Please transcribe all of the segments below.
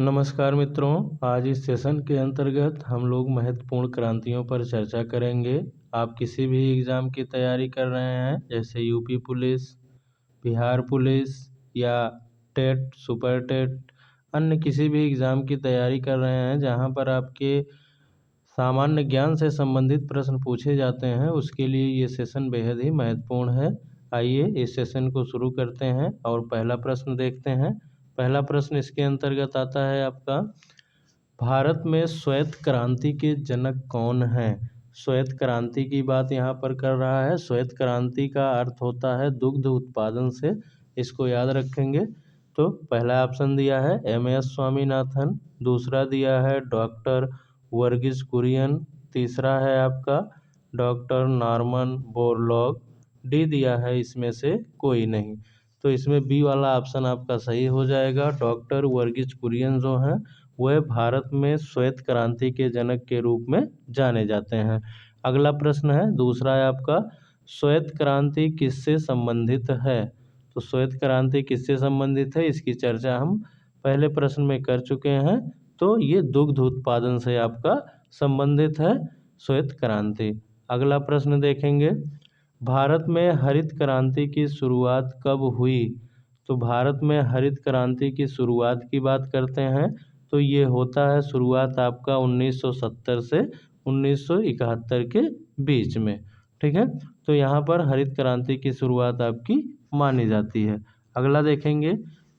नमस्कार मित्रों, आज इस सेशन के अंतर्गत हम लोग महत्वपूर्ण क्रांतियों पर चर्चा करेंगे। आप किसी भी एग्ज़ाम की तैयारी कर रहे हैं, जैसे यूपी पुलिस, बिहार पुलिस या टेट, सुपर टेट, अन्य किसी भी एग्ज़ाम की तैयारी कर रहे हैं जहां पर आपके सामान्य ज्ञान से संबंधित प्रश्न पूछे जाते हैं, उसके लिए ये सेशन बेहद ही महत्वपूर्ण है। आइए इस सेशन को शुरू करते हैं और पहला प्रश्न देखते हैं। पहला प्रश्न इसके अंतर्गत आता है आपका, भारत में श्वेत क्रांति के जनक कौन हैं? श्वेत क्रांति की बात यहाँ पर कर रहा है। श्वेत क्रांति का अर्थ होता है दुग्ध उत्पादन से, इसको याद रखेंगे। तो पहला ऑप्शन दिया है एम.एस. स्वामीनाथन, दूसरा दिया है डॉक्टर वर्गीस कुरियन, तीसरा है आपका डॉक्टर नॉर्मन बोरलॉग, डी दिया है इसमें से कोई नहीं। तो इसमें बी वाला ऑप्शन आपका सही हो जाएगा। डॉक्टर वर्गीस कुरियन जो हैं वह भारत में श्वेत क्रांति के जनक के रूप में जाने जाते हैं। अगला प्रश्न है, दूसरा है आपका, श्वेत क्रांति किससे संबंधित है? तो श्वेत क्रांति किससे संबंधित है, इसकी चर्चा हम पहले प्रश्न में कर चुके हैं। तो ये दुग्ध उत्पादन से आपका संबंधित है श्वेत क्रांति। अगला प्रश्न देखेंगे, भारत में हरित क्रांति की शुरुआत कब हुई? तो भारत में हरित क्रांति की शुरुआत की बात करते हैं तो ये होता है शुरुआत आपका 1970 से 1971 के बीच में। ठीक है, तो यहाँ पर हरित क्रांति की शुरुआत आपकी मानी जाती है। अगला देखेंगे,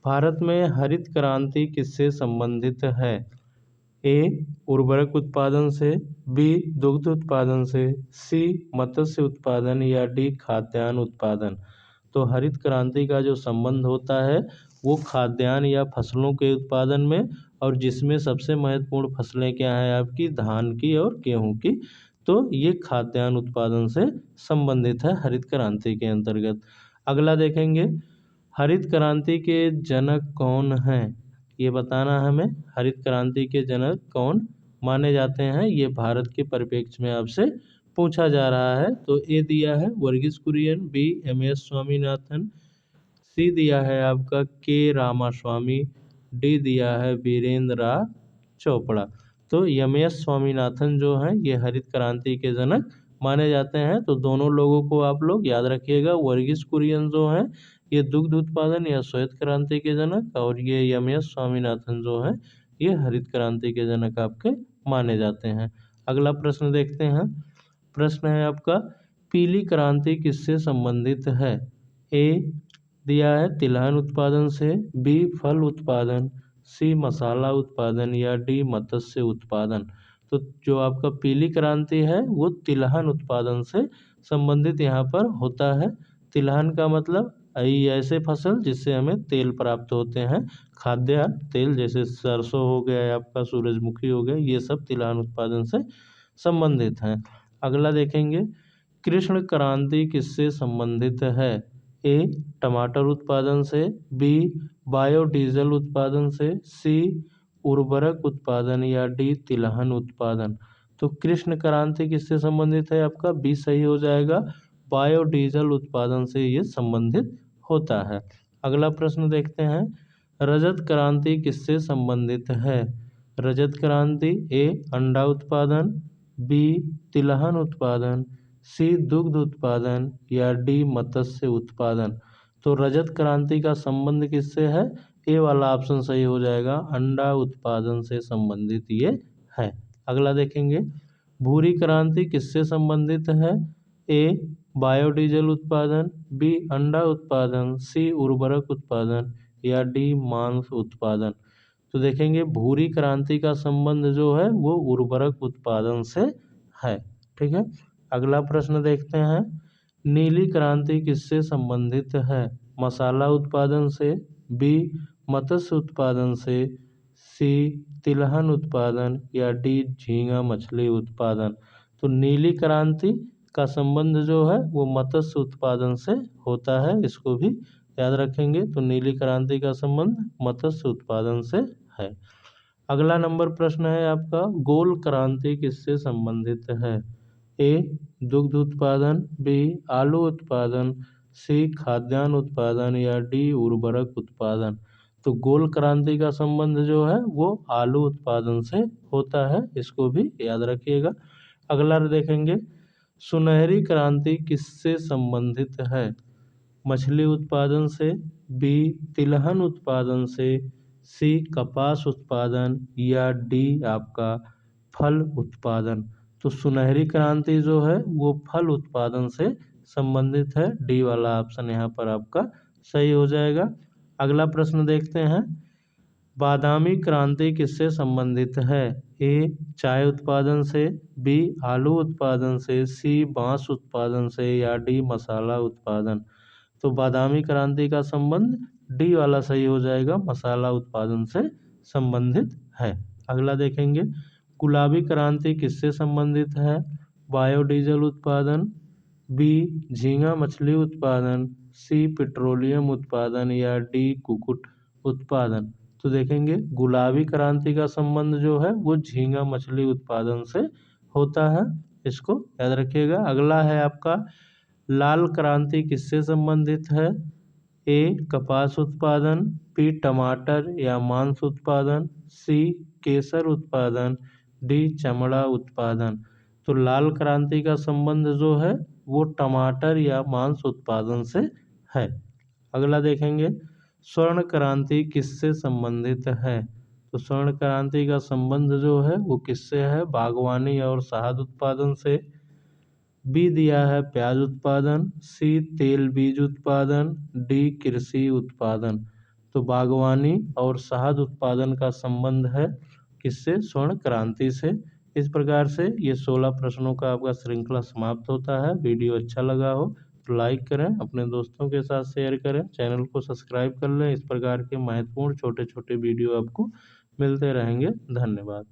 भारत में हरित क्रांति किससे संबंधित है? ए उर्वरक उत्पादन से, बी दुग्ध उत्पादन से, सी मत्स्य उत्पादन या डी खाद्यान्न उत्पादन। तो हरित क्रांति का जो संबंध होता है वो खाद्यान्न या फसलों के उत्पादन में, और जिसमें सबसे महत्वपूर्ण फसलें क्या हैं आपकी, धान की और गेहूं की। तो ये खाद्यान्न उत्पादन से संबंधित है हरित क्रांति के अंतर्गत। अगला देखेंगे, हरित क्रांति के जनक कौन हैं? ये बताना हमें, हरित क्रांति के जनक कौन माने जाते हैं, ये भारत के परिप्रेक्ष्य में आपसे पूछा जा रहा है। तो ए दिया है वर्गीस कुरियन, बी एम.एस. स्वामीनाथन, सी दिया है आपका के रामास्वामी, डी दिया है वीरेंद्र चोपड़ा। तो एम.एस. स्वामीनाथन जो हैं ये हरित क्रांति के जनक माने जाते हैं। तो दोनों लोगों को आप लोग याद रखिएगा। वर्गीस कुरियन जो हैं ये दुग्ध उत्पादन या श्वेत क्रांति के जनक, और ये एम.एस. स्वामीनाथन जो हैं ये हरित क्रांति के जनक आपके माने जाते हैं। अगला प्रश्न देखते हैं। प्रश्न है आपका, पीली क्रांति किससे संबंधित है? ए दिया है तिलहन उत्पादन से, बी फल उत्पादन, सी मसाला उत्पादन या डी मत्स्य उत्पादन। तो जो आपका पीली क्रांति है वो तिलहन उत्पादन से संबंधित यहाँ पर होता है। तिलहन का मतलब ऐसे फसल जिससे हमें तेल प्राप्त होते हैं, खाद्य तेल, जैसे सरसों हो गया, आपका सूरजमुखी हो गया, ये सब तिलहन उत्पादन से संबंधित हैं। अगला देखेंगे, कृष्ण क्रांति किससे संबंधित है? ए टमाटर उत्पादन से, बी बायोडीजल उत्पादन से, सी उर्वरक उत्पादन या डी तिलहन उत्पादन। तो कृष्ण क्रांति किससे संबंधित है आपका, बी सही हो जाएगा, बायोडीजल उत्पादन से ये संबंधित होता है। अगला प्रश्न देखते हैं, रजत क्रांति किससे संबंधित है? रजत क्रांति ए अंडा उत्पादन, बी तिलहन उत्पादन, सी दुग्ध उत्पादन या डी मत्स्य उत्पादन। तो रजत क्रांति का संबंध किससे है? ए वाला ऑप्शन सही हो जाएगा, अंडा उत्पादन से संबंधित ये है। अगला देखेंगे, भूरी क्रांति किससे संबंधित है? ए बायोडीजल उत्पादन, बी अंडा उत्पादन, सी उर्वरक उत्पादन या डी मांस उत्पादन। तो देखेंगे भूरी क्रांति का संबंध जो है वो उर्वरक उत्पादन से है। ठीक है, अगला प्रश्न देखते हैं, नीली क्रांति किससे संबंधित है? मसाला उत्पादन से, बी मत्स्य उत्पादन से, सी तिलहन उत्पादन या डी झींगा मछली उत्पादन। तो नीली क्रांति का संबंध जो है वो मत्स्य उत्पादन से होता है, इसको भी याद रखेंगे। तो नीली क्रांति का संबंध मत्स्य उत्पादन से है। अगला नंबर प्रश्न है आपका, गोल क्रांति किससे संबंधित है? ए दुग्ध उत्पादन, बी आलू उत्पादन, सी खाद्यान्न उत्पादन या डी उर्वरक उत्पादन। तो गोल क्रांति का संबंध जो है वो आलू उत्पादन से होता है, इसको भी याद रखिएगा। अगला देखेंगे, सुनहरी क्रांति किससे संबंधित है? मछली उत्पादन से, बी तिलहन उत्पादन से, सी कपास उत्पादन, या डी आपका फल उत्पादन। तो सुनहरी क्रांति जो है वो फल उत्पादन से संबंधित है। डी वाला ऑप्शन यहाँ पर आपका सही हो जाएगा। अगला प्रश्न देखते हैं, बादामी क्रांति किससे संबंधित है? ए चाय उत्पादन से, बी आलू उत्पादन से, सी बांस उत्पादन से, या डी मसाला उत्पादन। तो बादामी क्रांति का संबंध डी वाला सही हो जाएगा, मसाला उत्पादन से संबंधित है। अगला देखेंगे, गुलाबी क्रांति किससे संबंधित है? बायोडीजल उत्पादन, बी झींगा मछली उत्पादन, सी पेट्रोलियम उत्पादन, या डी कुक्कुट उत्पादन। तो देखेंगे गुलाबी क्रांति का संबंध जो है वो झींगा मछली उत्पादन से होता है, इसको याद रखिएगा। अगला है आपका, लाल क्रांति किससे संबंधित है? ए कपास उत्पादन, बी टमाटर या मांस उत्पादन, सी केसर उत्पादन, डी चमड़ा उत्पादन। तो लाल क्रांति का संबंध जो है वो टमाटर या मांस उत्पादन से है। अगला देखेंगे, स्वर्ण क्रांति किससे संबंधित है? तो स्वर्ण क्रांति का संबंध जो है वो किससे है? बागवानी और शहद उत्पादन से, बी दिया है प्याज उत्पादन, सी तेल बीज उत्पादन, डी कृषि उत्पादन। तो बागवानी और शहद उत्पादन का संबंध है किससे? स्वर्ण क्रांति से। इस प्रकार से ये 16 प्रश्नों का आपका श्रृंखला समाप्त होता है। वीडियो अच्छा लगा हो तो लाइक करें, अपने दोस्तों के साथ शेयर करें, चैनल को सब्सक्राइब कर लें। इस प्रकार के महत्वपूर्ण छोटे छोटे वीडियो आपको मिलते रहेंगे। धन्यवाद।